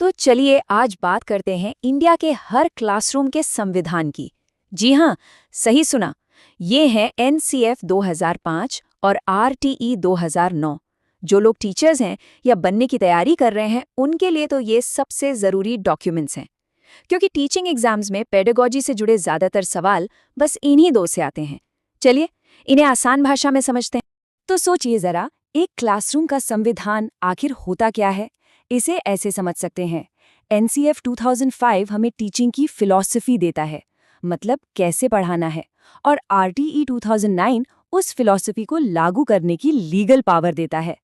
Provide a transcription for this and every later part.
तो चलिए आज बात करते हैं इंडिया के हर क्लासरूम के संविधान की। जी हाँ, सही सुना। ये है एनसीएफ 2005 और आरटीई 2009। जो लोग टीचर्स हैं या बनने की तैयारी कर रहे हैं, उनके लिए तो ये सबसे ज़रूरी डॉक्यूमेंट्स हैं। क्योंकि टीचिंग एग्जाम्स में पेडागोजी से जुड़े ज़्यादातर सवाल बस इन्हीं दो से आते हैं। चलिए, इन्हें आसान भाषा में समझते हैं। तो सोचिए ज़रा, एक क्लासरूम का संविधान आखिर होता क्या है? इसे ऐसे समझ सकते हैं। एनसीएफ 2005 हमें टीचिंग की फिलॉसफी देता है, मतलब कैसे पढ़ाना है, और आरटीई 2009 उस फिलॉसफी को लागू करने की लीगल पावर देता है।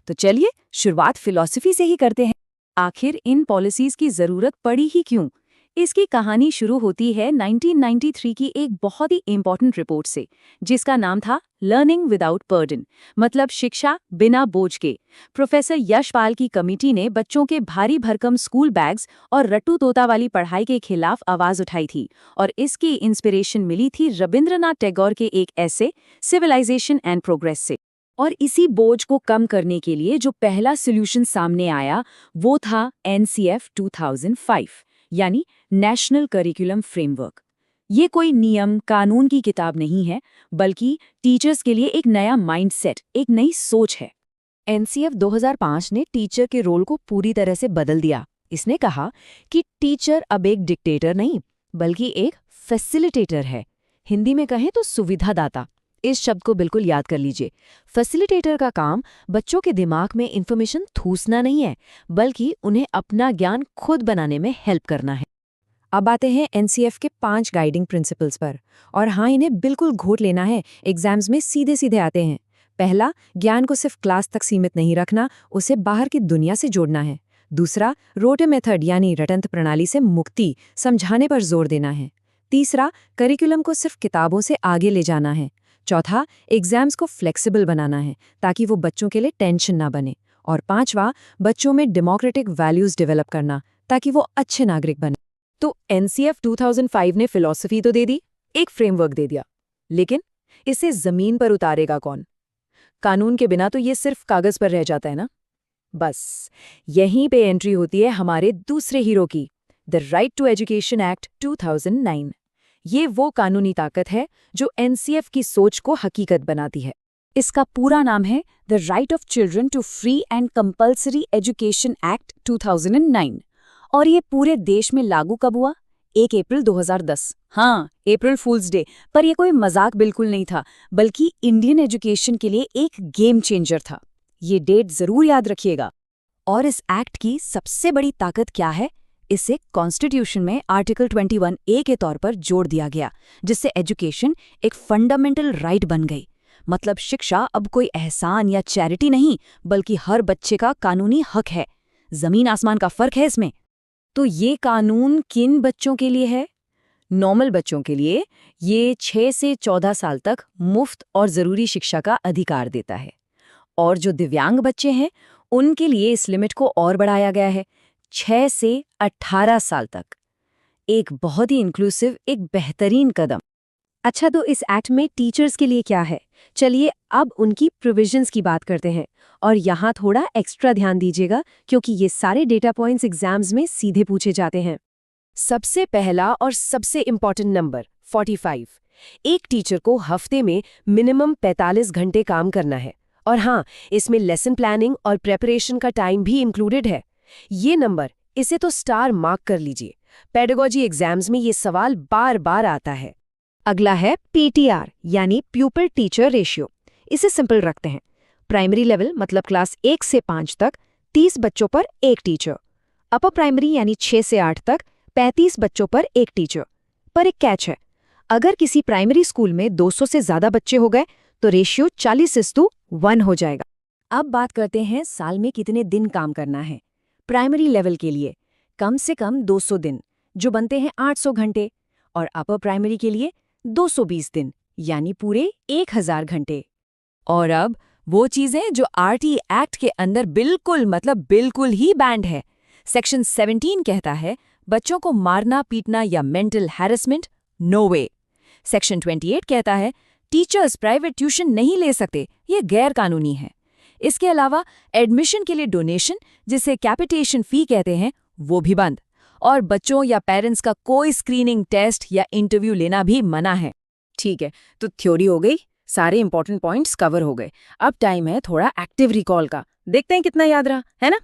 तो चलिए शुरुआत फिलॉसफी से ही करते हैं। आखिर इन पॉलिसीज की जरूरत पड़ी ही क्यों? इसकी कहानी शुरू होती है 1993 की एक बहुत ही इंपॉर्टेंट रिपोर्ट से, जिसका नाम था लर्निंग विदाउट बर्डन, मतलब शिक्षा बिना बोझ के। प्रोफेसर यशपाल की कमेटी ने बच्चों के भारी भरकम स्कूल बैग्स और रट्टू तोता वाली पढ़ाई के खिलाफ आवाज उठाई थी, और इसकी इंस्पिरेशन मिली थी रविंद्रनाथ टैगोर के एक ऐसे सिविलाइजेशन एंड प्रोग्रेस से। और इसी बोझ को कम करने के लिए जो पहला सोल्यूशन सामने आया वो था एनसीएफ 2005, यानी नेशनल करिकुलम फ्रेमवर्क। ये कोई नियम कानून की किताब नहीं है, बल्कि टीचर्स के लिए एक नया माइंडसेट, एक नई सोच है। एनसीएफ 2005 ने टीचर के रोल को पूरी तरह से बदल दिया। इसने कहा कि टीचर अब एक डिक्टेटर नहीं, बल्कि एक फैसिलिटेटर है। हिंदी में कहें तो सुविधादाता। इस शब्द को बिल्कुल याद कर लीजिए। फैसिलिटेटर का काम बच्चों के दिमाग में इंफॉर्मेशन ठूसना नहीं है, बल्कि उन्हें अपना ज्ञान खुद बनाने में हेल्प करना है। अब आते हैं एनसीएफ के 5 गाइडिंग प्रिंसिपल्स पर। और हाँ, इन्हें बिल्कुल घोट लेना है, एग्जाम्स में सीधे सीधे आते हैं। पहला, ज्ञान को सिर्फ क्लास तक सीमित नहीं रखना, उसे बाहर की दुनिया से जोड़ना है। दूसरा, रोटे मेथड यानी रटंत प्रणाली से मुक्ति, समझाने पर जोर देना है। तीसरा, करिकुलम को सिर्फ किताबों से आगे ले जाना है। चौथा, एग्जाम्स को फ्लेक्सिबल बनाना है ताकि वो बच्चों के लिए टेंशन ना बने। और पांचवा, बच्चों में डेमोक्रेटिक वैल्यूज डेवलप करना ताकि वो अच्छे नागरिक बने। तो एनसीएफ 2005 ने फिलॉसफी तो दे दी, एक फ्रेमवर्क दे दिया, लेकिन इसे जमीन पर उतारेगा कौन? कानून के बिना तो ये सिर्फ कागज पर रह जाता है ना। बस यहीं पे एंट्री होती है हमारे दूसरे हीरो की, the right to education act 2009। ये वो कानूनी ताकत है जो एनसीएफ की सोच को हकीकत बनाती है। इसका पूरा नाम है the right of children to free and compulsory education act 2009। और ये पूरे देश में लागू कब हुआ? 1 अप्रैल 2010। हाँ, अप्रैल फूल्स डे। पर ये कोई मजाक बिल्कुल नहीं था, बल्कि इंडियन एजुकेशन के लिए एक गेम चेंजर था। ये डेट जरूर याद रखिएगा। और इस एक्ट की सबसे बड़ी ताकत क्या है? इसे कॉन्स्टिट्यूशन में आर्टिकल 21A के तौर पर जोड़ दिया गया, जिससे एजुकेशन एक फंडामेंटल राइट बन गई। मतलब शिक्षा अब कोई एहसान या चैरिटी नहीं, बल्कि हर बच्चे का कानूनी हक है। जमीन आसमान का फर्क है इसमें। तो ये कानून किन बच्चों के लिए है? नॉर्मल बच्चों के लिए ये 6 से 14 साल तक मुफ्त और ज़रूरी शिक्षा का अधिकार देता है। और जो दिव्यांग बच्चे हैं, उनके लिए इस लिमिट को और बढ़ाया गया है, 6 से 18 साल तक। एक बहुत ही इंक्लूसिव, एक बेहतरीन कदम। अच्छा, तो इस एक्ट में टीचर्स के लिए क्या है? चलिए अब उनकी प्रोविजंस की बात करते हैं। और यहाँ थोड़ा एक्स्ट्रा ध्यान दीजिएगा, क्योंकि ये सारे डेटा पॉइंट्स एग्जाम्स में सीधे पूछे जाते हैं। सबसे पहला और सबसे इम्पॉर्टेंट नंबर 45। एक टीचर को हफ्ते में मिनिमम 45 घंटे काम करना है। और हाँ, इसमें लेसन प्लानिंग और प्रेपरेशन का टाइम भी इंक्लूडेड है। ये नंबर, इसे तो स्टार मार्क कर लीजिए। पेडागोजी एग्जाम्स में ये सवाल बार बार आता है। अगला है पीटीआर, यानी प्यूपिल टीचर रेशियो। इसे सिंपल रखते हैं। प्राइमरी लेवल मतलब क्लास 1 से 5 तक 30 बच्चों पर एक टीचर। अपर प्राइमरी यानी 6 से 8 तक 35 बच्चों पर एक टीचर। पर एक कैच है, अगर किसी प्राइमरी स्कूल में 200 से ज्यादा बच्चे हो गए तो रेशियो 40:1 हो जाएगा। अब बात करते हैं साल में कितने दिन काम करना है। प्राइमरी लेवल के लिए कम से कम 200 दिन, जो बनते हैं 800 घंटे। और अपर प्राइमरी के लिए 220 दिन, यानी पूरे 1000 घंटे। और अब वो चीजें जो आरटी एक्ट के अंदर बिल्कुल मतलब बिल्कुल ही बैंड है। सेक्शन 17 कहता है बच्चों को मारना, पीटना या मेंटल हैरेसमेंट नो वे। सेक्शन 28 कहता है टीचर्स प्राइवेट ट्यूशन नहीं ले सकते, ये गैर कानूनी है। इसके अलावा एडमिशन के लिए डोनेशन, जिसे कैपिटेशन फी कहते हैं, वो भी बंद। और बच्चों या पेरेंट्स का कोई स्क्रीनिंग टेस्ट या इंटरव्यू लेना भी मना है। ठीक है, तो थ्योरी हो गई, सारे इंपॉर्टेंट पॉइंट्स कवर हो गए। अब टाइम है थोड़ा एक्टिव रिकॉल का। देखते हैं कितना याद रहा, है ना?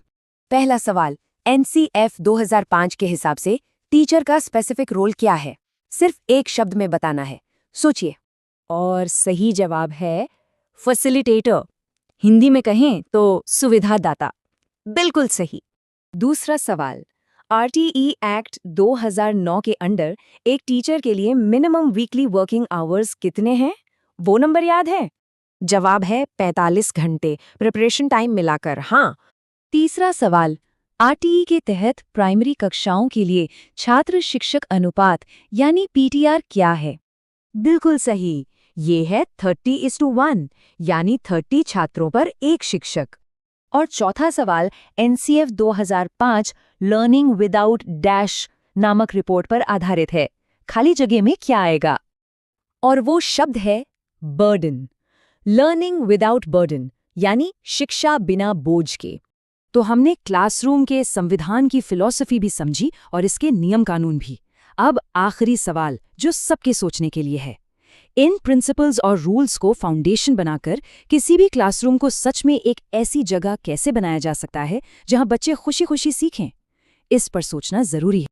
पहला सवाल, NCF 2005 के हिसाब से टीचर का स्पेसिफिक रोल क्या है? सिर्फ एक शब्द में बताना है। सोचिए। और सही जवाब है फैसिलिटेटर। हिंदी में कहें तो सुविधादाता। बिल्कुल सही। दूसरा सवाल, RTE एक्ट 2009 के अंडर एक टीचर के लिए मिनिमम वीकली वर्किंग आवर्स कितने हैं? वो नंबर याद है? जवाब है 45 घंटे, प्रिपरेशन टाइम मिलाकर। हाँ। तीसरा सवाल, RTE के तहत प्राइमरी कक्षाओं के लिए छात्र शिक्षक अनुपात यानी PTR क्या है? बिल्कुल सही, ये है 30:1, यानी 30 छात्रों पर एक शिक्षक। और चौथा सवाल NCF 2005 लर्निंग विदाउट डैश नामक रिपोर्ट पर आधारित है। खाली जगह में क्या आएगा? और वो शब्द है बर्डन। लर्निंग विदाउट बर्डन यानी शिक्षा बिना बोझ के। तो हमने क्लासरूम के संविधान की फिलॉसफी भी समझी और इसके नियम कानून भी। अब आखिरी सवाल जो सबके सोचने के लिए है, इन प्रिंसिपल्स और रूल्स को फाउंडेशन बनाकर किसी भी क्लासरूम को सच में एक ऐसी जगह कैसे बनाया जा सकता है जहां बच्चे खुशी खुशी सीखें? इस पर सोचना जरूरी है।